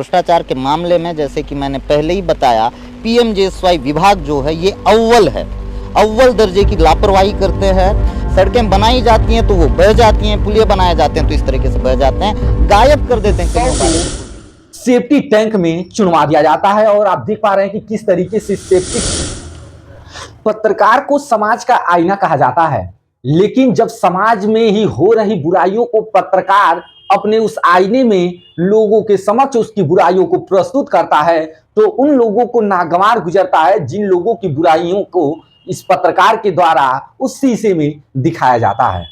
भ्रष्टाचार के मामले में जैसे कि मैंने पहले ही बताया, पीएमजेएसवाई विभाग जो है ये अव्वल है, अव्वल दर्जे की लापरवाही करते हैं। सड़कें बनाई जाती हैं तो वो बह जाती हैं, पुलिया बनाए जाते हैं तो इस तरीके से बह जाते हैं, गायब कर देते हैं। सेफ्टी टैंक में चुनवा दिया जाता है और आप देख पा रहे हैं कि किस तरीके से सेफ्टी। पत्रकार को समाज का आईना कहा जाता है, लेकिन जब समाज में ही हो रही बुराइयों को पत्रकार अपने उस आईने में लोगों के समक्ष उसकी बुराइयों को प्रस्तुत करता है तो उन लोगों को नागवार गुजरता है जिन लोगों की बुराइयों को इस पत्रकार के द्वारा उस शीशे में दिखाया जाता है।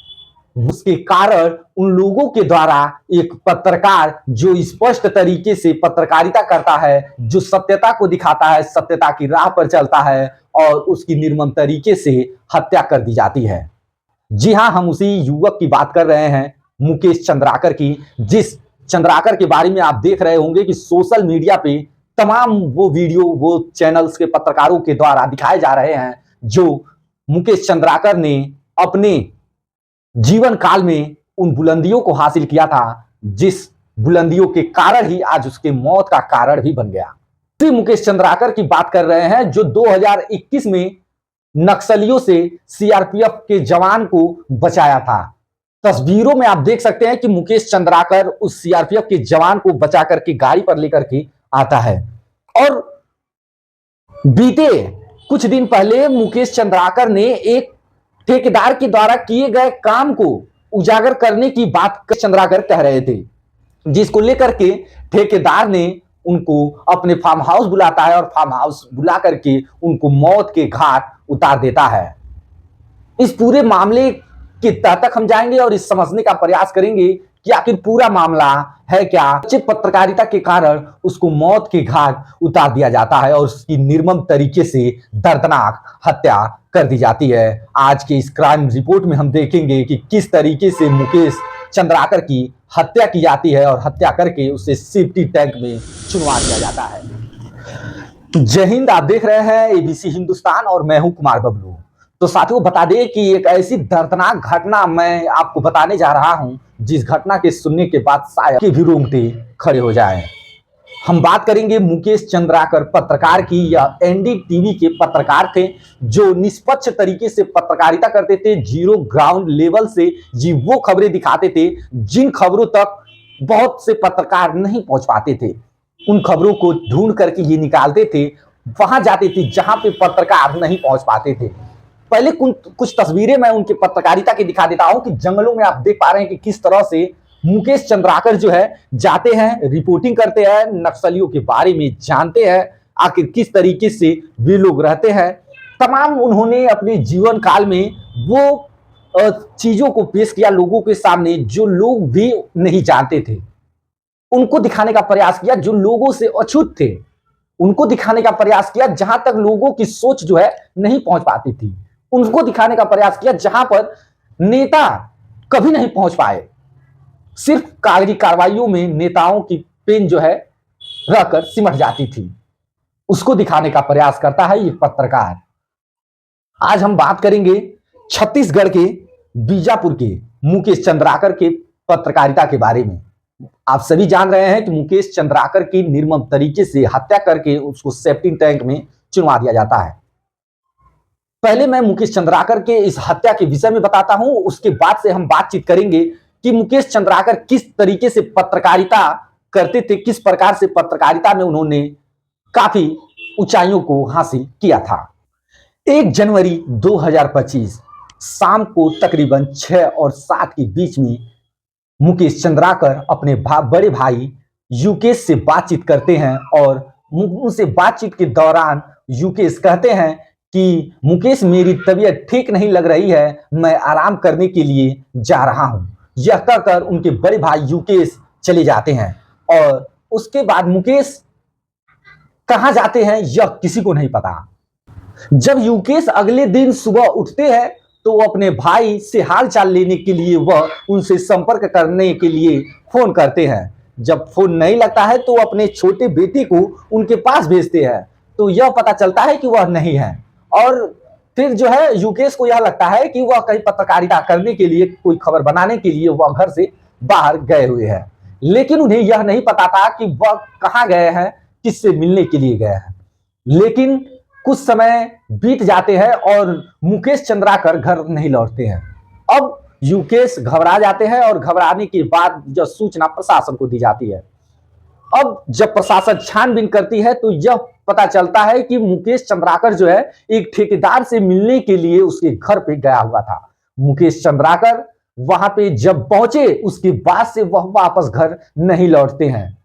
उसके कारण उन लोगों के द्वारा एक पत्रकार जो स्पष्ट तरीके से पत्रकारिता करता है, जो सत्यता को दिखाता है, सत्यता की राह पर चलता है और उसकी निर्मम तरीके से हत्या कर दी जाती है। जी हां, हम उसी युवक की बात कर रहे हैं, मुकेश चंद्राकर की, जिस चंद्राकर के बारे में आप देख रहे होंगे कि सोशल मीडिया पे तमाम वो वीडियो वो चैनल्स के पत्रकारों के द्वारा दिखाए जा रहे हैं जो मुकेश चंद्राकर ने अपने जीवन काल में उन बुलंदियों को हासिल किया था जिस बुलंदियों के कारण ही आज उसके मौत का कारण भी बन गया। इसी मुकेश चंद्राकर की बात कर रहे हैं जो 2021 में नक्सलियों से सीआरपीएफ के जवान को बचाया था। तस्वीरों में आप देख सकते हैं कि मुकेश चंद्राकर उस सीआरपीएफ के जवान को बचा करके गाड़ी पर लेकर के आता है और बीते कुछ दिन पहले मुकेश चंद्राकर ने एक ठेकेदार के द्वारा किए गए काम को उजागर करने की बात चंद्राकर कह रहे थे, जिसको लेकर के ठेकेदार ने उनको अपने फार्म हाउस बुलाता है और फार्म हाउस बुला करके उनको मौत के घाट उतार देता है। इस पूरे मामले के तह तक हम जाएंगे और इस समझने का प्रयास करेंगे कि आखिर पूरा मामला है क्या। अच्छी पत्रकारिता के कारण उसको मौत के घाट उतार दिया जाता है और उसकी निर्मम तरीके से दर्दनाक हत्या कर दी जाती है। आज के इस क्राइम रिपोर्ट में हम देखेंगे कि किस तरीके से मुकेश चंद्राकर की हत्या की जाती है और हत्या करके उसे सेफ्टी टैंक में चुनवा दिया जाता है। जय हिंद, आप देख रहे हैं एबीसी हिंदुस्तान और मैं हूं कुमार बबलू। तो साथियों, बता दें कि एक ऐसी दर्दनाक घटना मैं आपको बताने जा रहा हूं जिस घटना के सुनने के बाद शायद के भी रोंगटे खड़े हो जाएं। हम बात करेंगे मुकेश चंद्राकर पत्रकार की। यह एनडीटीवी के पत्रकार थे जो निष्पक्ष तरीके से पत्रकारिता करते थे, जीरो ग्राउंड लेवल से जी वो खबरें दिखाते थे जिन खबरों तक बहुत से पत्रकार नहीं पहुंच पाते थे। उन खबरों को ढूंढ करके ये निकालते थे, वहां जाते थे जहां पे पत्रकार नहीं पहुंच पाते थे। पहले कुछ तस्वीरें मैं उनके पत्रकारिता की दिखा देता हूं कि जंगलों में आप देख पा रहे हैं कि किस तरह से मुकेश चंद्राकर जो है जाते हैं, रिपोर्टिंग करते हैं, नक्सलियों के बारे में जानते हैं, आखिर किस तरीके से वे लोग रहते हैं। तमाम उन्होंने अपने जीवन काल में वो चीजों को पेश किया लोगों के सामने जो लोग भी नहीं जानते थे। उनको दिखाने का प्रयास किया जो लोगों से अछूत थे, उनको दिखाने का प्रयास किया जहां तक लोगों की सोच जो है नहीं पहुंच पाती थी, उनको दिखाने का प्रयास किया जहां पर नेता कभी नहीं पहुंच पाए। सिर्फ कागजी कार्रवाइयों में नेताओं की पेन जो है रहकर सिमट जाती थी, उसको दिखाने का प्रयास करता है ये पत्रकार। आज हम बात करेंगे छत्तीसगढ़ के बीजापुर के मुकेश चंद्राकर के पत्रकारिता के बारे में। आप सभी जान रहे हैं कि मुकेश चंद्राकर की निर्मम तरीके से हत्या करके उसको सेफ्टी टैंक में चुनवा दिया जाता है। पहले मैं मुकेश चंद्राकर के इस हत्या के विषय में बताता हूं, उसके बाद से हम बातचीत करेंगे कि मुकेश चंद्राकर किस तरीके से पत्रकारिता करते थे, किस प्रकार से पत्रकारिता में उन्होंने काफी ऊंचाइयों को हासिल किया था। 1 जनवरी 2025 शाम को तकरीबन 6 और 7 के बीच में मुकेश चंद्राकर अपने बड़े भाई युकेश से बातचीत करते हैं और उनसे बातचीत के दौरान युकेश कहते हैं कि मुकेश, मेरी तबीयत ठीक नहीं लग रही है, मैं आराम करने के लिए जा रहा हूं। यह कहकर उनके बड़े भाई युकेश चले जाते हैं और उसके बाद मुकेश कहां जाते हैं यह किसी को नहीं पता। जब युकेश अगले दिन सुबह उठते हैं तो वो अपने भाई से हाल चाल लेने के लिए वह उनसे संपर्क करने के लिए फोन करते हैं। जब फोन नहीं लगता है तो अपने छोटे बेटे को उनके पास भेजते हैं, तो यह पता चलता है कि वह नहीं है और फिर जो है युकेश को यह लगता है कि वह कहीं पत्रकारिता करने के लिए, कोई खबर बनाने के लिए वह घर से बाहर गए हुए हैं। लेकिन उन्हें यह नहीं पता था कि वह कहां गए हैं, किससे मिलने के लिए गए हैं। लेकिन कुछ समय बीत जाते हैं और मुकेश चंद्राकर घर नहीं लौटते हैं। अब युकेश घबरा जाते हैं और घबराने के बाद यह सूचना प्रशासन को दी जाती है। अब जब प्रशासन छानबीन करती है तो यह पता चलता है कि मुकेश चंद्राकर जो है एक ठेकेदार से मिलने के लिए उसके घर पे गया हुआ था। मुकेश चंद्राकर वहां पे जब पहुंचे उसके बाद से वह वापस घर नहीं लौटते हैं।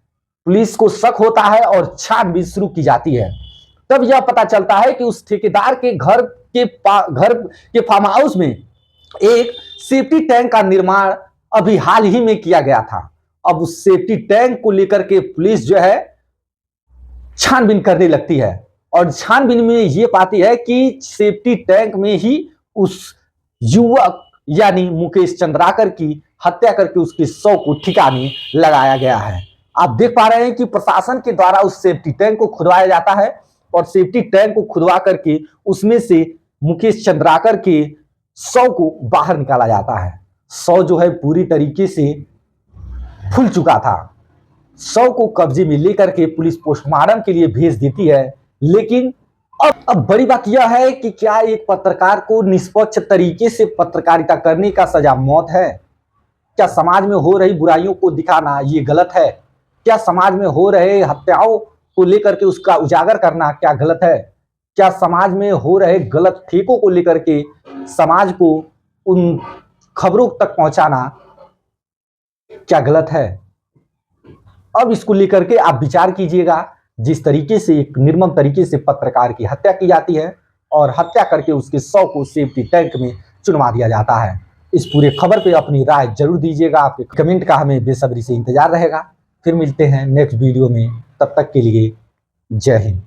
पुलिस को शक होता है और छानबीन शुरू की जाती है। तब यह पता चलता है कि उस ठेकेदार के घर के फार्म हाउस में एक सेफ्टी टैंक का निर्माण अभी हाल ही में किया गया था। अब उस सेफ्टी टैंक को लेकर के पुलिस जो है छानबीन करने लगती है और छानबीन में यह पाती है कि सेफ्टी टैंक में ही उस युवक यानी मुकेश चंद्राकर की हत्या करके उसके शव को ठिकाने लगाया गया है। आप देख पा रहे हैं कि प्रशासन के द्वारा उस सेफ्टी टैंक को खुदवाया जाता है और सेफ्टी टैंक को खुदवा करके उसमें से मुकेश चंद्राकर के शव को बाहर निकाला जाता है। शव जो है पूरी तरीके से फूल चुका था। शव को कब्जे में लेकर के पुलिस पोस्टमार्टम के लिए भेज देती है। लेकिन अब बड़ी बात यह है कि क्या एक पत्रकार को निष्पक्ष तरीके से पत्रकारिता करने का सजा मौत है? क्या समाज में हो रही बुराइयों को दिखाना ये गलत है? क्या समाज में हो रहे हत्याओं को लेकर के उसका उजागर करना क्या गलत है? क्या समाज में हो रहे गलत ठेकों को लेकर के समाज को उन खबरों तक पहुंचाना क्या गलत है? अब इसको लेकर के आप विचार कीजिएगा। जिस तरीके से एक निर्मम तरीके से पत्रकार की हत्या की जाती है और हत्या करके उसके शव को सेफ्टी टैंक में चुनवा दिया जाता है, इस पूरे खबर पे अपनी राय जरूर दीजिएगा। आपके कमेंट का हमें बेसब्री से इंतजार रहेगा। फिर मिलते हैं नेक्स्ट वीडियो में, तब तक के लिए जय हिंद।